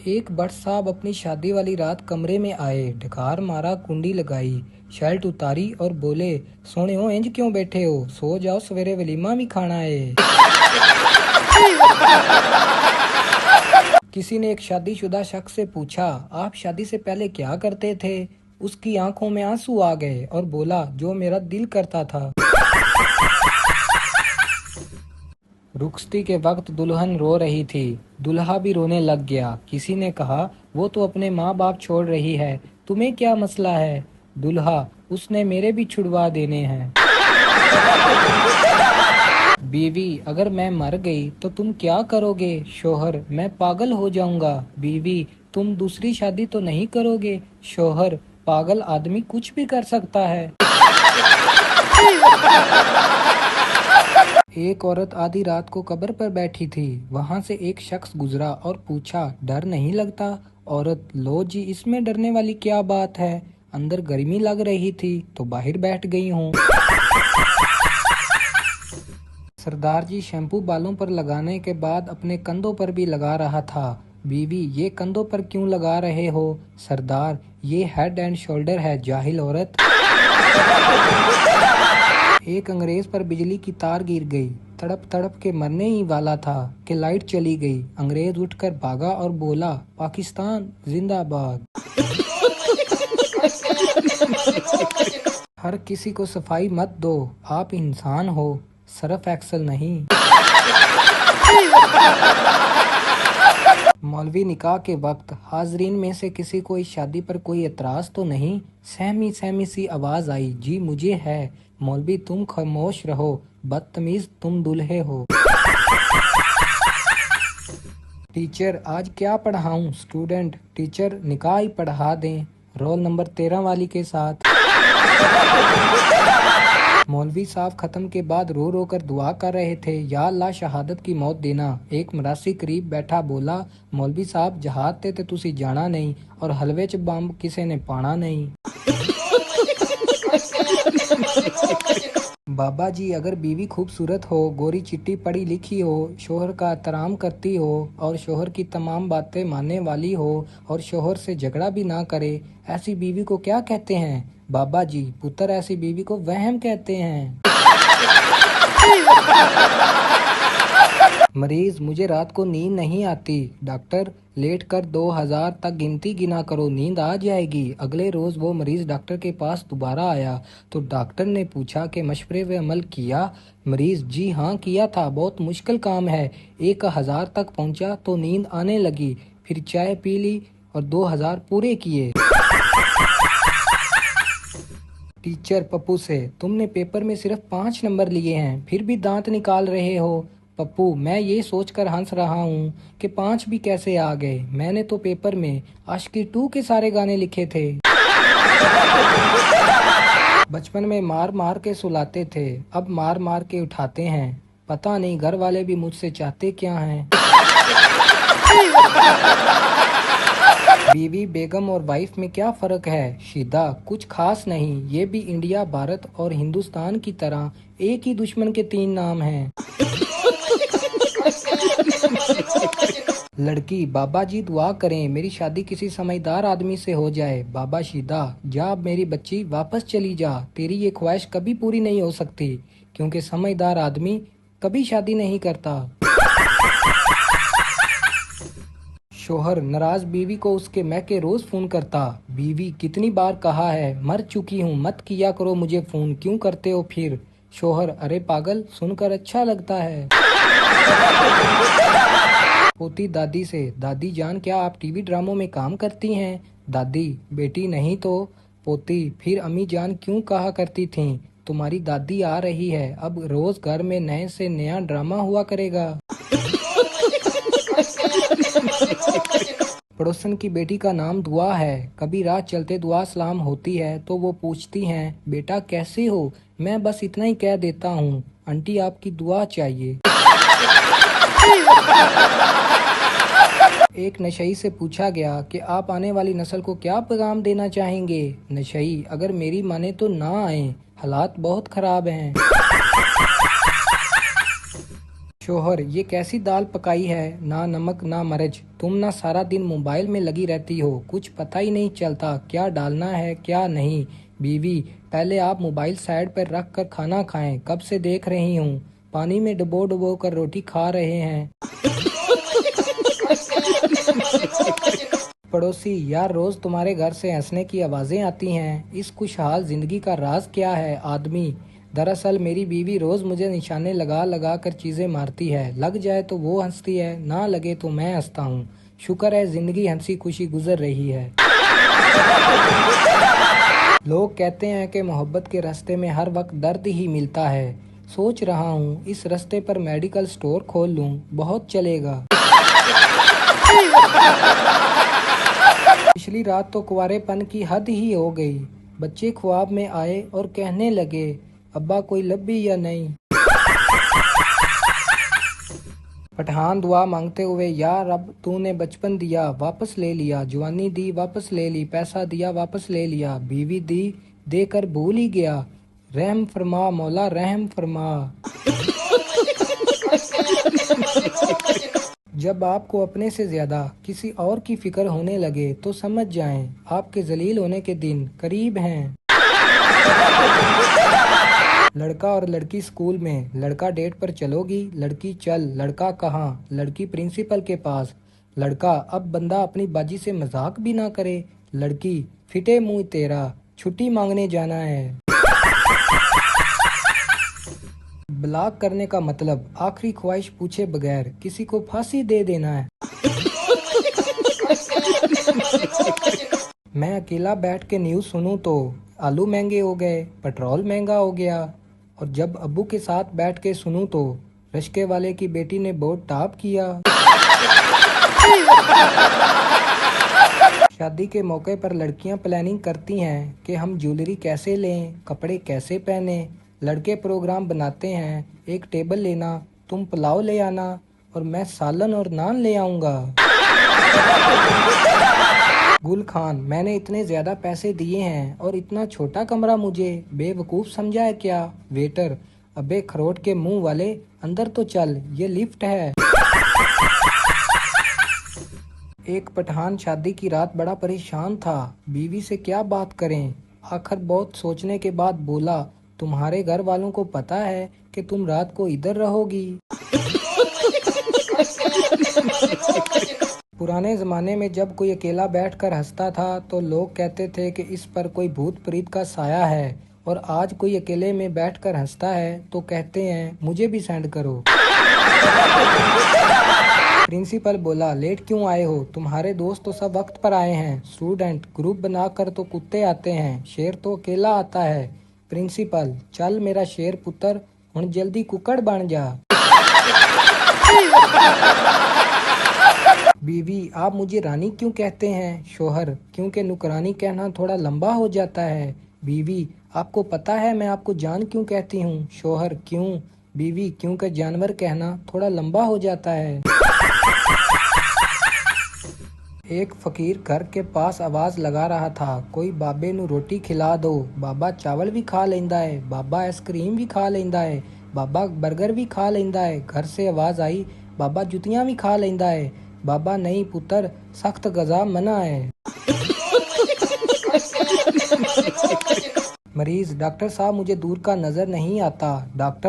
एक भट्ट साहब अपनी शादी वाली रात कमरे में आए, ढकार मारा, कुंडी लगाई, शर्ट उतारी और बोले, सोने हो इंज क्यों बैठे हो, सो जाओ, सवेरे वलीमा भी खाना है। किसी ने एक शादीशुदा शख्स से पूछा, आप शादी से पहले क्या करते थे? उसकी आंखों में आंसू आ गए और बोला, जो मेरा दिल करता था। रुखसती के वक्त दुल्हन रो रही थी, दूल्हा भी रोने लग गया। किसी ने कहा, वो तो अपने माँ बाप छोड़ रही है, तुम्हें क्या मसला है? दूल्हा, उसने मेरे भी छुड़वा देने हैं। बीवी, अगर मैं मर गई तो तुम क्या करोगे? शोहर, मैं पागल हो जाऊंगा। बीवी, तुम दूसरी शादी तो नहीं करोगे? शोहर, पागल आदमी कुछ भी कर सकता है। एक औरत आधी रात को कब्र पर बैठी थी। वहां से एक शख्स गुजरा और पूछा, डर नहीं लगता? औरत, लो जी, इसमें डरने वाली क्या बात है? अंदर गर्मी लग रही थी तो बाहर बैठ गई हूँ। सरदार जी शैम्पू बालों पर लगाने के बाद अपने कंधों पर भी लगा रहा था। बीवी, ये कंधों पर क्यों लगा रहे हो? सरदार, ये हेड एंड शोल्डर है, जाहिल औरत। एक अंग्रेज पर बिजली की तार गिर गई। तड़प तड़प के मरने ही वाला था कि लाइट चली गई। अंग्रेज उठकर भागा और बोला, पाकिस्तान जिंदाबाद। हर किसी को सफाई मत दो, आप इंसान हो, सर्फ एक्सल नहीं। मौलवी निकाह के वक्त हाजरीन में से किसी को इस शादी पर कोई एतराज तो नहीं? सहमी सहमी सी आवाज आई, जी मुझे है। मौलवी, तुम खामोश रहो, बदतमीज, तुम दूल्हे हो। टीचर, आज क्या पढ़ाऊं? स्टूडेंट, टीचर निकाह ही पढ़ा दें, रोल नंबर 13 वाली के साथ। मौलवी साहब खत्म के बाद रो रो कर दुआ कर रहे थे, या अल्लाह शहादत की मौत देना। एक मरासी करीब बैठा बोला, मौलवी साहब जहाद ते तुसी जाना नहीं और हलवे च बंब किसे ने पाना नहीं। बाबा जी, अगर बीवी खूबसूरत हो, गोरी चिट्टी पढ़ी लिखी हो, शोहर का एहतराम करती हो और शोहर की तमाम बातें मानने वाली हो और शोहर से झगड़ा भी ना करे, ऐसी बीवी को क्या कहते हैं? बाबा जी, पुत्र, ऐसी बीवी को वहम कहते हैं। मरीज, मुझे रात को नींद नहीं आती। डॉक्टर, लेट कर 2000 तक गिनती गिना करो, नींद आ जाएगी। अगले रोज वो मरीज डॉक्टर के पास दोबारा आया तो डॉक्टर ने पूछा कि मशवरे पे अमल किया? मरीज, जी हाँ किया था, बहुत मुश्किल काम है। 1000 तक पहुंचा तो नींद आने लगी, फिर चाय पी ली और 2000 पूरे किए। टीचर पप्पू से, तुमने पेपर में सिर्फ 5 नंबर लिए हैं, फिर भी दांत निकाल रहे हो। पप्पू, मैं ये सोचकर हंस रहा हूँ कि 5 भी कैसे आ गए, मैंने तो पेपर में आशिकी 2 के सारे गाने लिखे थे। बचपन में मार मार के सुलाते थे, अब मार मार के उठाते हैं। पता नहीं घर वाले भी मुझसे चाहते क्या हैं। बीवी, बेगम और वाइफ में क्या फर्क है? शीदा, कुछ खास नहीं, ये भी इंडिया, भारत और हिंदुस्तान की तरह एक ही दुश्मन के 3 नाम हैं। लड़की, बाबा जी दुआ करें मेरी शादी किसी समझदार आदमी से हो जाए। बाबा, शीदा, जा मेरी बच्ची, वापस चली जा, तेरी ये ख्वाहिश कभी पूरी नहीं हो सकती क्योंकि समझदार आदमी कभी शादी नहीं करता। शोहर नाराज बीवी को उसके मैके रोज फोन करता। बीवी, कितनी बार कहा है, मर चुकी हूँ, मत किया करो मुझे फोन, क्यों करते हो फिर? शोहर, अरे पागल, सुनकर अच्छा लगता है। पोती दादी से, दादी जान, क्या आप टीवी ड्रामों में काम करती हैं? दादी, बेटी नहीं तो पोती, फिर अम्मी जान क्यों कहा करती थीं, तुम्हारी दादी आ रही है, अब रोज घर में नए से नया ड्रामा हुआ करेगा। पड़ोसन की बेटी का नाम दुआ है। कभी राह चलते दुआ सलाम होती है तो वो पूछती हैं, बेटा कैसे हो? मैं बस इतना ही कह देता हूँ, आंटी आपकी दुआ चाहिए। एक नशई से पूछा गया कि आप आने वाली नस्ल को क्या पैगाम देना चाहेंगे? नशई, अगर मेरी माने तो ना आए, हालात बहुत खराब हैं। शोहर, ये कैसी दाल पकाई है, ना नमक ना मिर्च। तुम ना सारा दिन मोबाइल में लगी रहती हो, कुछ पता ही नहीं चलता क्या डालना है क्या नहीं। बीवी, पहले आप मोबाइल साइड पर रख कर खाना खाएं, कब से देख रही हूँ। पानी में डुबो डुबो कर रोटी खा रहे हैं। पड़ोसी, यार रोज तुम्हारे घर से हंसने की आवाजें आती हैं, इस खुशहाल जिंदगी का राज क्या है। आदमी, दरअसल मेरी बीवी रोज मुझे निशाने लगा लगा कर चीजें मारती है, लग जाए तो वो हंसती है, ना लगे तो मैं हंसता हूँ। शुक्र है जिंदगी हंसी खुशी गुजर रही है। लोग कहते हैं कि मोहब्बत के रास्ते में हर वक्त दर्द ही मिलता है। सोच रहा हूँ इस रास्ते पर मेडिकल स्टोर खोल लूँ, बहुत चलेगा। पिछली रात तो कुंवारेपन की हद ही हो गई। बच्चे ख्वाब में आए और कहने लगे, अब्बा कोई लब्बी या नहीं। पठान दुआ मांगते हुए, यार अब तूने बचपन दिया वापस ले लिया, जवानी दी वापस ले ली, पैसा दिया वापस ले लिया, बीवी दी देकर भूल ही गया। रहम फरमा मौला रहम फरमा। जब आपको अपने से ज्यादा किसी और की फिक्र होने लगे तो समझ जाएं आपके जलील होने के दिन करीब हैं। लड़का और लड़की स्कूल में, लड़का डेट पर चलोगी, लड़की चल, लड़का कहाँ, लड़की प्रिंसिपल के पास। लड़का, अब बंदा अपनी बाजी से मजाक भी ना करे। लड़की, फिटे मुंह तेरा, छुट्टी मांगने जाना है। ब्लॉक करने का मतलब आखिरी ख्वाहिश पूछे बगैर किसी को फांसी दे देना है। मैं अकेला बैठ के न्यूज़ सुनूं तो आलू महंगे हो गए, पेट्रोल महंगा हो गया, और जब अब्बू के साथ बैठ के सुनूं तो रिश्ते वाले की बेटी ने बहुत टॉप किया। शादी के मौके पर लड़कियां प्लानिंग करती हैं कि हम ज्वेलरी कैसे लें, कपड़े कैसे पहने। लड़के प्रोग्राम बनाते हैं, एक टेबल लेना, तुम पुलाव ले आना और मैं सालन और नान ले आऊंगा। गुल खान, मैंने इतने ज्यादा पैसे दिए हैं और इतना छोटा कमरा मुझे बेवकूफ समझा है क्या। वेटर, अबे खरोट के मुंह वाले, अंदर तो चल, ये लिफ्ट है। एक पठान शादी की रात बड़ा परेशान था, बीवी से क्या बात करें। आखिर बहुत सोचने के बाद बोला, तुम्हारे घर वालों को पता है कि तुम रात को इधर रहोगी। पुराने जमाने में जब कोई अकेला बैठकर हंसता था तो लोग कहते थे कि इस पर कोई भूत प्रीत का साया है, और आज कोई अकेले में बैठकर हंसता है तो कहते हैं मुझे भी सेंड करो। प्रिंसिपल बोला, लेट क्यों आए हो, तुम्हारे दोस्त तो सब वक्त पर आए हैं। स्टूडेंट, ग्रुप बनाकर तो कुत्ते आते हैं, शेर तो अकेला आता है। प्रिंसिपल, चल मेरा शेर पुत्र, हुण जल्दी कुकड़ बन जा। बीवी, आप मुझे रानी क्यों कहते हैं। शोहर, क्योंकि नुकरानी कहना थोड़ा लंबा हो जाता है। बीवी, आपको पता है मैं आपको जान क्यों कहती हूँ। शोहर, क्यों। बीवी, क्योंकि जानवर कहना थोड़ा लंबा हो जाता है। एक फकीर घर के पास आवाज लगा रहा था, कोई बाबे नू रोटी खिला दो। बाबा चावल भी खा लेंदा है, बाबा आइसक्रीम भी खा लेंदा है, बाबा बर्गर भी खा लेंदा है। घर से आवाज आई, बाबा जुतियां भी खा लेंदा है। बाबा, नहीं पुत्र, सख्त गजा मना है। मरीज, डॉक्टर साहब मुझे दूर का नजर नहीं आता। डॉक्टर